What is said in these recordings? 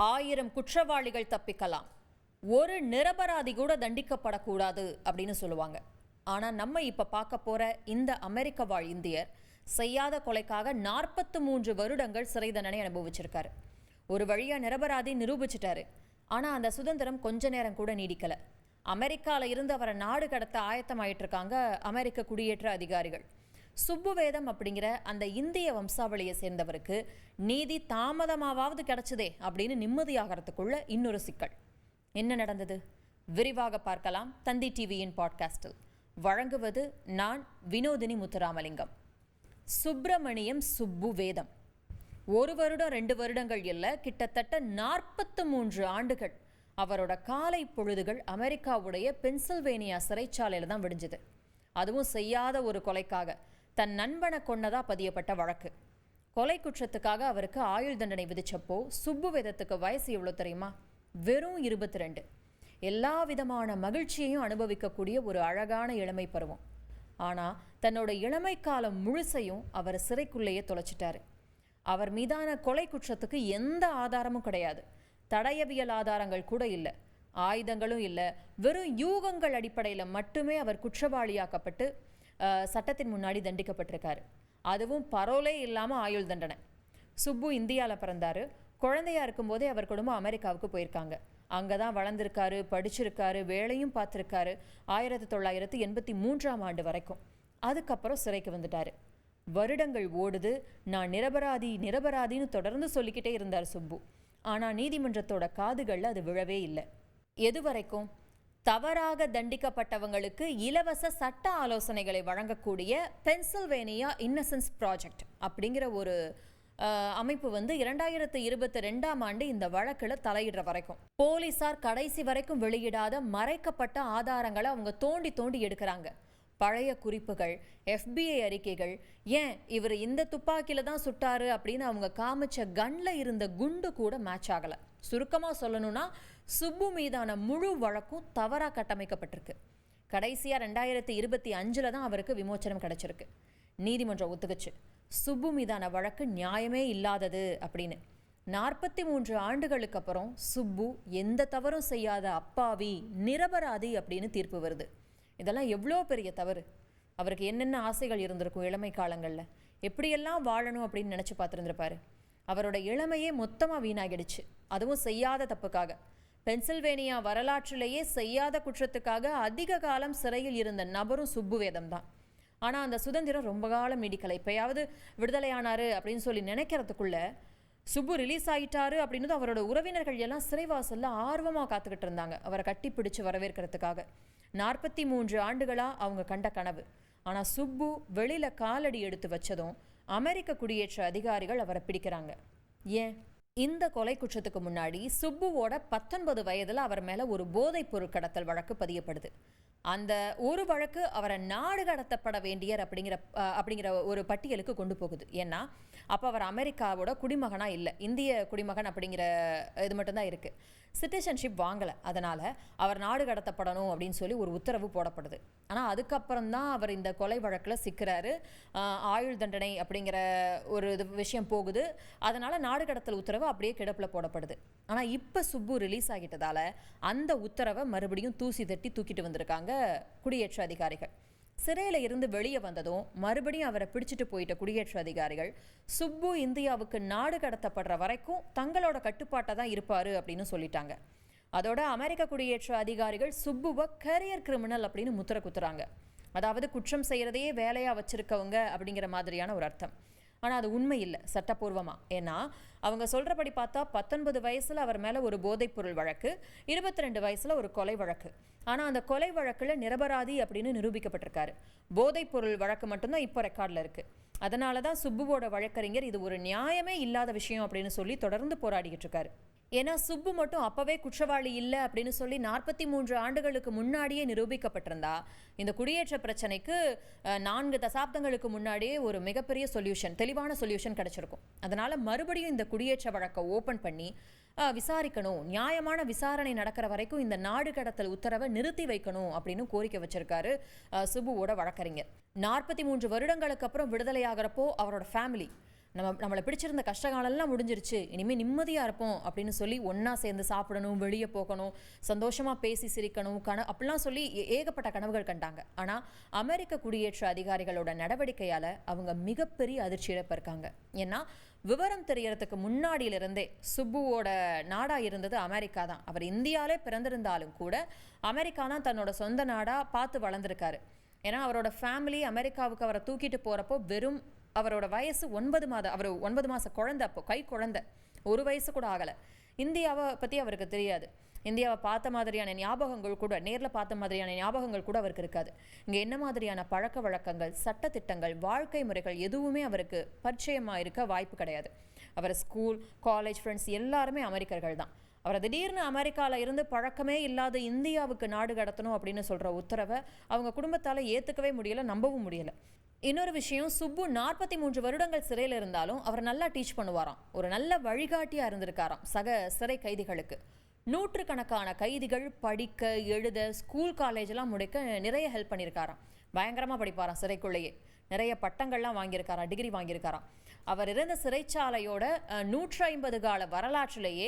1000 குற்றவாளிகள் தப்பிக்கலாம், ஒரு நிரபராதி கூட தண்டிக்கப்படக்கூடாது அப்படின்னு சொல்லுவாங்க. ஆனால் நம்ம இப்போ பார்க்க போகிற இந்த அமெரிக்க வாழ் இந்தியர் செய்யாத கொலைக்காக 43 வருடங்கள் சிறை தண்டனை அனுபவிச்சிருக்காரு. ஒரு வழியாக நிரபராதி நிரூபிச்சிட்டாரு. ஆனால் அந்த சுதந்திரம் கொஞ்ச நேரம் கூட நீடிக்கலை. அமெரிக்காவில் இருந்து அவரை நாடு கடத்த ஆயத்தமாயிட்டு இருக்காங்க அமெரிக்க குடியேற்ற அதிகாரிகள். சுப்புவேதம் அப்படிங்கிற அந்த இந்திய வம்சாவளியை சேர்ந்தவருக்கு நீதி தாமதமாவது கிடைச்சதே அப்படின்னு நிம்மதியாகிறதுக்குள்ள இன்னொரு சிக்கல். என்ன நடந்தது விரிவாக பார்க்கலாம் தந்தி டிவியின் பாட்காஸ்டில். வழங்குவது நான் வினோதினி முத்துராமலிங்கம். சுப்பிரமணியம் சுப்புவேதம் 1 வருடம் 2 வருடங்கள் இல்லை, கிட்டத்தட்ட 43 ஆண்டுகள் அவரோட காலை பொழுதுகள் அமெரிக்காவுடைய பென்சில்வேனியா சிறைச்சாலையில் தான் விடிஞ்சது. அதுவும் செய்யாத ஒரு கொலைக்காக, தன் நண்பனை கொன்னதா பதியப்பட்ட வழக்கு. கொலை குற்றத்துக்காக அவருக்கு ஆயுள் தண்டனை விதிச்சப்போ சுப்புவேதத்துக்கு வயசு எவ்வளோ தெரியுமா? வெறும் 22. எல்லா விதமான மகிழ்ச்சியையும் அனுபவிக்கக்கூடிய ஒரு அழகான இளமை பருவம். ஆனால் தன்னோட இளமை காலம் முழுசையும் அவர் சிறைக்குள்ளேயே தொலைச்சிட்டாரு. அவர் மீதான கொலை குற்றத்துக்கு எந்த ஆதாரமும் கிடையாது. தடயவியல் ஆதாரங்கள் கூட இல்லை, ஆயுதங்களும் இல்லை. வெறும் யூகங்கள் அடிப்படையில் மட்டுமே அவர் குற்றவாளியாக்கப்பட்டு சட்டத்தின் முன்னாடி தண்டிக்கப்பட்டிருக்காரு. அதுவும் பரோலே இல்லாமல் ஆயுள் தண்டனை. சுப்பு இந்தியாவில் பிறந்தார். குழந்தையா இருக்கும்போதே அவர் குடும்பம் அமெரிக்காவுக்கு போயிருக்காங்க. அங்கே தான் வளர்ந்துருக்காரு, படிச்சிருக்காரு, வேலையும் பார்த்துருக்காரு 1983 ஆண்டு வரைக்கும். அதுக்கப்புறம் சிறைக்கு வந்துட்டார். வருடங்கள் ஓடுது. நான் நிரபராதின்னு தொடர்ந்து சொல்லிக்கிட்டே இருந்தார் சுப்பு. ஆனால் நீதிமன்றத்தோட காதுகளில் அது விழவே இல்லை. எது வரைக்கும்? தவறாக தண்டிக்கப்பட்டவங்களுக்கு இலவச சட்ட ஆலோசனைகளை வழங்கக்கூடிய பென்சில்வேனியா இன்னசென்ஸ் ப்ராஜெக்ட் அப்படிங்கிற ஒரு அமைப்பு 2022 ஆண்டு இந்த வழக்கில் தலையிடுற வரைக்கும் போலீசார் கடைசி வரைக்கும் வெளியிடாத மறைக்கப்பட்ட ஆதாரங்களை அவங்க தோண்டி எடுக்கிறாங்க. பழைய குறிப்புகள், FBI அறிக்கைகள், ஏன் இவர் இந்த துப்பாக்கியில தான் சுட்டாரு அப்படின்னு அவங்க காமிச்ச கன்ல இருந்த குண்டு கூட மேட்ச் ஆகலை. சுருக்கமாக சொல்லணும்னா சுப்பு மீதான முழு வழக்கும் தவறாக கட்டமைக்கப்பட்டிருக்கு. கடைசியாக 2025 தான் அவருக்கு விமோச்சனம் கிடைச்சிருக்கு. நீதிமன்றம் ஒத்துக்குச்சு சுப்பு மீதான வழக்கு நியாயமே இல்லாதது அப்படின்னு. 43 ஆண்டுகளுக்கு அப்புறம் சுப்பு எந்த தவறும் செய்யாத அப்பாவி நிரபராதி அப்படின்னு தீர்ப்பு வருது. இதெல்லாம் எவ்வளோ பெரிய தவறு. அவருக்கு என்னென்ன ஆசைகள் இருந்திருக்கும் இளமை காலங்களில், எப்படியெல்லாம் வாழணும் அப்படின்னு நினச்சி பார்த்துருந்துருப்பாரு. அவரோட இளமையே மொத்தமாக வீணாகிடுச்சு, அதுவும் செய்யாத தப்புக்காக. பென்சில்வேனியா வரலாற்றிலேயே செய்யாத குற்றத்துக்காக அதிக காலம் சிறையில் இருந்த நபரும் சுப்புவேதம் தான். ஆனால் அந்த சுதந்திரம் ரொம்ப காலம் நீடிக்கலை. இப்போயாவது விடுதலையானாரு அப்படின்னு சொல்லி நினைக்கிறதுக்குள்ள சுப்பு ரிலீஸ் ஆகிட்டாரு அப்படின்னு அவரோட உறவினர்கள் எல்லாம் சிறைவாசல்ல ஆர்வமாக காத்துக்கிட்டு இருந்தாங்க அவரை கட்டி பிடிச்சு வரவேற்கிறதுக்காக. 43 ஆண்டுகளாக அவங்க கண்ட கனவு. ஆனால் சுப்பு வெளியில் காலடி எடுத்து வச்சதும் அமெரிக்க குடியேற்ற அதிகாரிகள் அவரை பிடிக்கிறாங்க. ஏன்? இந்த கொலை குற்றத்துக்கு முன்னாடி சுப்புவோட 19 வயதில் அவர் மேலே ஒரு போதைப் பொருள் கடத்தல் வழக்கு பதியப்படுது. அந்த ஒரு வழக்கு அவரை நாடு கடத்தப்பட வேண்டியர் அப்படிங்கிற ஒரு பட்டியலுக்கு கொண்டு போகுது. ஏன்னா அப்போ அவர் அமெரிக்காவோட குடிமகனாக இல்லை, இந்திய குடிமகன் அப்படிங்கிற இது மட்டும்தான் இருக்குது. சிட்டிசன்ஷிப் வாங்கலை. அதனால் அவர் நாடு கடத்தப்படணும் அப்படின்னு சொல்லி ஒரு உத்தரவு போடப்படுது. ஆனால் அதுக்கப்புறம் தான் அவர் இந்த கொலை வழக்கில் சிக்கிறாரு. ஆயுள் தண்டனை அப்படிங்கிற ஒரு விஷயம் போகுது. அதனால் நாடு கடத்தல் உத்தரவு அப்படியே கிடப்பில் போடப்படுது. ஆனால் இப்போ சுப்பு ரிலீஸ் ஆகிட்டதால் அந்த உத்தரவை மறுபடியும் தூசி தட்டி தூக்கிட்டு வந்திருக்காங்க குடியேற்ற அதிகாரிகள். சிறையில் இருந்து வெளியே வந்ததும் மறுபடியும் அவரை பிடிச்சிட்டு போயிட்ட குடியேற்ற அதிகாரிகள் சுப்பு இந்தியாவுக்கு நாடு கடத்தப்படுற வரைக்கும் தங்களோட கட்டுப்பாட்டை தான் இருப்பார் அப்படின்னு சொல்லிட்டாங்க. அதோட அமெரிக்க குடியேற்ற அதிகாரிகள் சுப்புவை கரியர் கிரிமினல் அப்படின்னு முத்திர குத்துறாங்க. அதாவது குற்றம் செய்கிறதையே வேலையாக வச்சிருக்கவங்க அப்படிங்கிற மாதிரியான ஒரு அர்த்தம். ஆனால் அது உண்மை இல்லை சட்டப்பூர்வமாக. ஏன்னா அவங்க சொல்கிறபடி பார்த்தா 19 வயசில் அவர் மேலே ஒரு போதைப்பொருள் வழக்கு, 22 வயசில் ஒரு கொலை வழக்கு. ஆனால் அந்த கொலை வழக்கில் நிரபராதி அப்படின்னு நிரூபிக்கப்பட்டிருக்காரு. போதைப்பொருள் வழக்கு மட்டும்தான் இப்போ ரெக்கார்டில் இருக்குது. அதனால தான் சுப்புவோட வழக்கறிஞர் இது ஒரு நியாயமே இல்லாத விஷயம் அப்படின்னு சொல்லி தொடர்ந்து போராடிக்கிட்டு இருக்காரு. ஏன்னா சுப்பு மட்டும் அப்பவே குற்றவாளி இல்லை அப்படின்னு சொல்லி 43 ஆண்டுகளுக்கு முன்னாடியே நிரூபிக்கப்பட்டிருந்தா இந்த குடியேற்ற பிரச்சனைக்கு 4 தசாப்தங்களுக்கு முன்னாடியே ஒரு மிகப்பெரிய சொல்யூஷன், தெளிவான சொல்யூஷன் கிடைச்சிருக்கும். அதனால மறுபடியும் இந்த குடியேற்ற வழக்கை ஓப்பன் பண்ணி விசாரிக்கணும், நியாயமான விசாரணை நடக்கிற வரைக்கும் இந்த நாடு கடத்தல் உத்தரவை நிறுத்தி வைக்கணும் அப்படின்னு கோரிக்கை வச்சிருக்காரு சுப்புவோட வழக்கறிஞர். 43 வருடங்களுக்கு அப்புறம் விடுதலை ஆகிறப்போ அவரோட ஃபேமிலி நம்மளை பிடிச்சிருந்த கஷ்டகாலம்லாம் முடிஞ்சிருச்சு, இனிமேல் நிம்மதியாக இருப்போம் அப்படின்னு சொல்லி ஒன்றா சேர்ந்து சாப்பிடணும், வெளியே போகணும், சந்தோஷமாக பேசி சிரிக்கணும், அப்படிலாம் சொல்லி ஏகப்பட்ட கனவுகள் கண்டாங்க. ஆனால் அமெரிக்க குடியேற்ற அதிகாரிகளோட நடவடிக்கையால் அவங்க மிகப்பெரிய அதிர்ச்சியில் இருக்காங்க. ஏன்னா விவரம் தெரியறதுக்கு முன்னாடியிலிருந்தே சுப்புவோட நாடாக இருந்தது அமெரிக்கா தான். அவர் இந்தியாவிலே பிறந்திருந்தாலும் கூட அமெரிக்கா தான் தன்னோட சொந்த நாடாக பார்த்து வளர்ந்துருக்காரு. ஏன்னா அவரோட ஃபேமிலி அமெரிக்காவுக்கு அவரை தூக்கிட்டு போகிறப்போ வெறும் அவரோட வயசு 9 மாதம், அவர் 9 மாத குழந்தை, அப்போ கை குழந்தை, 1 வயசு கூட ஆகலை. இந்தியாவை பற்றி அவருக்கு தெரியாது. இந்தியாவை பார்த்த மாதிரியான ஞாபகங்கள் கூட, நேரில் பார்த்த மாதிரியான ஞாபகங்கள் கூட அவருக்கு இருக்காது. இங்கே என்ன மாதிரியான பழக்க வழக்கங்கள், சட்டத்திட்டங்கள், வாழ்க்கை முறைகள் எதுவுமே அவருக்கு பரிச்சயமாக இருக்க வாய்ப்பு கிடையாது. அவர் ஸ்கூல், காலேஜ் ஃப்ரெண்ட்ஸ் எல்லாருமே அமெரிக்கர்கள் தான். அவரை திடீர்னு அமெரிக்காவில் இருந்து பழக்கமே இல்லாத இந்தியாவுக்கு நாடு கடத்தணும் அப்படின்னு சொல்கிற உத்தரவை அவங்க குடும்பத்தால் ஏற்றுக்கவே முடியலை, நம்பவும் முடியலை. இன்னொரு விஷயம், சுப்பு 43 வருடங்கள் சிறையில் இருந்தாலும் அவர் நல்லா டீச் பண்ணுவாராம். ஒரு நல்ல வழிகாட்டியாக இருந்திருக்காராம் சக சிறை கைதிகளுக்கு. நூற்றுக்கணக்கான கைதிகள் படிக்க, எழுத, ஸ்கூல் காலேஜெலாம் முடிக்க நிறைய ஹெல்ப் பண்ணியிருக்காராம். பயங்கரமாக படிப்பாராம் சிறைக்குள்ளேயே. நிறைய பட்டங்கள்லாம் வாங்கியிருக்காராம், டிகிரி வாங்கியிருக்காராம். அவர் இருந்த சிறைச்சாலையோட 150 கால வரலாற்றிலேயே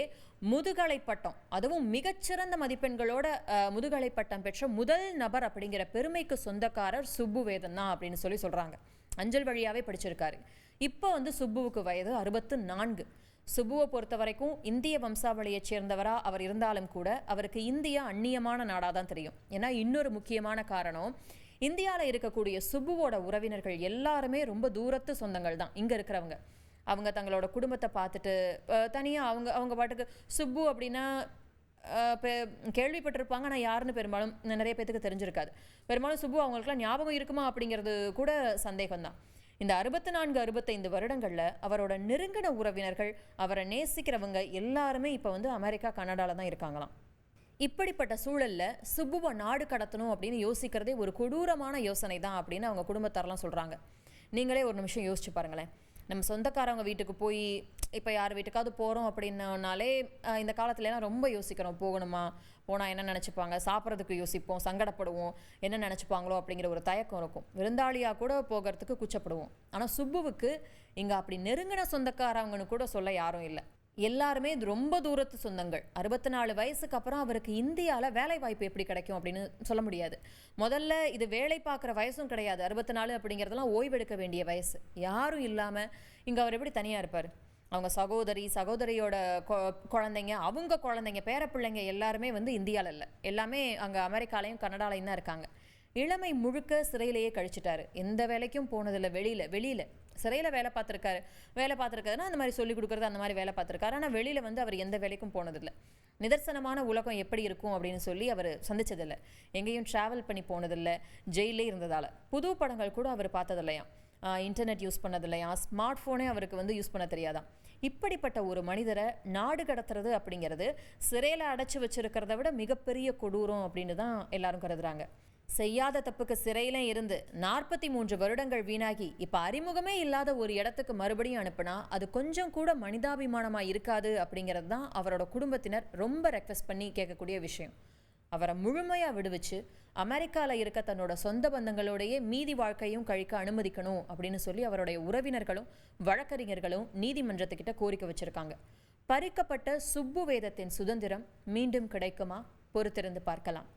முதுகலை பட்டம், அதுவும் மிகச்சிறந்த மதிப்பெண்களோட முதுகலை பட்டம் பெற்ற முதல் நபர் அப்படிங்கிற பெருமைக்கு சொந்தக்காரர் சுப்புவேதன் தான் அப்படின்னு சொல்கிறாங்க. அஞ்சல் வழியாகவே படிச்சிருக்காரு. இப்போ சுப்புவுக்கு வயது 64. சுப்புவை பொறுத்த வரைக்கும் இந்திய வம்சாவளியைச் சேர்ந்தவராக அவர் இருந்தாலும் கூட அவருக்கு இந்தியா அந்நியமான நாடாக தான் தெரியும். ஏன்னா இன்னொரு முக்கியமான காரணம், இந்தியாவில் இருக்கக்கூடிய சுப்புவோட உறவினர்கள் எல்லாருமே ரொம்ப தூரத்து சொந்தங்கள் தான் இங்கே இருக்கிறவங்க. அவங்க தங்களோட குடும்பத்தை பார்த்துட்டு தனியாக அவங்க பாட்டுக்கு சுப்பு அப்படின்னா கேள்விப்பட்டிருப்பாங்க, ஆனால் யாருன்னு பெரும்பாலும் நிறைய பேத்துக்கு தெரிஞ்சிருக்காது. பெரும்பாலும் சுப்பு அவங்களுக்குலாம் ஞாபகம் இருக்குமா அப்படிங்கிறது கூட சந்தேகம்தான். இந்த 64-65 வருடங்களில் அவரோட நெருங்கின உறவினர்கள், அவரை நேசிக்கிறவங்க எல்லாருமே இப்போ அமெரிக்கா, கனடாவில் தான் இருக்காங்களாம். இப்படிப்பட்ட சூழலில் சுப்புவை நாடு கடத்தணும் அப்படின்னு யோசிக்கிறதே ஒரு கொடூரமான யோசனை தான் அப்படின்னு அவங்க குடும்பத்தாரெலாம் சொல்கிறாங்க. நீங்களே ஒரு நிமிஷம் யோசிச்சு பாருங்களேன். நம்ம சொந்தக்காரவங்க வீட்டுக்கு போய் இப்போ யார் வீட்டுக்காவது போகிறோம் அப்படின்னாலே இந்த காலத்துலலாம் ரொம்ப யோசிக்கிறோம். போகணுமா, போனால் என்ன நினச்சிப்பாங்க, சாப்பிட்றதுக்கு யோசிப்போம், சங்கடப்படுவோம், என்ன நினச்சிப்பாங்களோ அப்படிங்கிற ஒரு தயக்கம் இருக்கும். விருந்தாளியாக கூட போகிறதுக்கு கூச்சப்படுவோம். ஆனால் சுப்புவுக்கு இங்கே அப்படி நெருங்கின சொந்தக்காரவங்கன்னு கூட சொல்ல யாரும் இல்லை. எல்லாருமே ரொம்ப தூரத்து சொந்தங்கள். 64 வயசுக்கு அப்புறம் அவருக்கு இந்தியாவில் வேலை வாய்ப்பு எப்படி கிடைக்கும் அப்படின்னு சொல்ல முடியாது. முதல்ல இது வேலை பார்க்குற வயசும் கிடையாது. 64 அப்படிங்கிறதெல்லாம் ஓய்வெடுக்க வேண்டிய வயசு. யாரும் இல்லாமல் இங்கே அவர் எப்படி தனியாக இருப்பார்? அவங்க சகோதரியோட குழந்தைங்க, அவங்க குழந்தைங்க, பேரப்பிள்ளைங்க எல்லாருமே இந்தியாவில் இல்லை, எல்லாமே அங்கே அமெரிக்காலையும் கனடாலையும் தான் இருக்காங்க. இளமை முழுக்க சிறையிலேயே கழிச்சிட்டாரு. எந்த வேலைக்கும் போனதில்லை. வெளியில் சிறையில் வேலை பார்த்துருக்காருன்னா அந்த மாதிரி சொல்லிக் கொடுக்குறது, அந்த மாதிரி வேலை பார்த்துருக்காரு. ஆனால் வெளியில் அவர் எந்த வேலைக்கும் போனதில்லை. நிதர்சனமான உலகம் எப்படி இருக்கும் அப்படின்னு சொல்லி அவர் சந்திச்சதில்லை. எங்கேயும் ட்ராவல் பண்ணி போனதில்லை. ஜெயிலே இருந்ததால் புது படங்கள் கூட அவர் பார்த்ததில்லையாம். இன்டர்நெட் யூஸ் பண்ணதில்லையா, ஸ்மார்ட் ஃபோனே அவருக்கு யூஸ் பண்ண தெரியாதான். இப்படிப்பட்ட ஒரு மனிதரை நாடு கடத்துறது அப்படிங்கிறது சிறையில் அடைச்சி வச்சிருக்கிறத விட மிகப்பெரிய கொடூரம் அப்படின்னு தான் எல்லாரும் கருதுறாங்க. செய்யாத தப்புக்கு சிறையில இருந்து 43 வருடங்கள் வீணாகி இப்போ அறிமுகமே இல்லாத ஒரு இடத்துக்கு மறுபடியும் அனுப்புனா அது கொஞ்சம் கூட மனிதாபிமானமாக இருக்காது அப்படிங்கிறது தான் அவரோட குடும்பத்தினர் ரொம்ப ரெக்வெஸ்ட் பண்ணி கேட்கக்கூடிய விஷயம். அவரை முழுமையாக விடுவிச்சு அமெரிக்காவில் இருக்க தன்னோட சொந்த பந்தங்களோடையே மீதி வாழ்க்கையும் கழிக்க அனுமதிக்கணும் அப்படின்னு சொல்லி அவருடைய உறவினர்களும் வழக்கறிஞர்களும் நீதிமன்றத்துக்கிட்ட கோரிக்கை வச்சிருக்காங்க. பறிக்கப்பட்ட சுப்புவேதத்தின் சுதந்திரம் மீண்டும் கிடைக்குமா? பொறுத்திருந்து பார்க்கலாம்.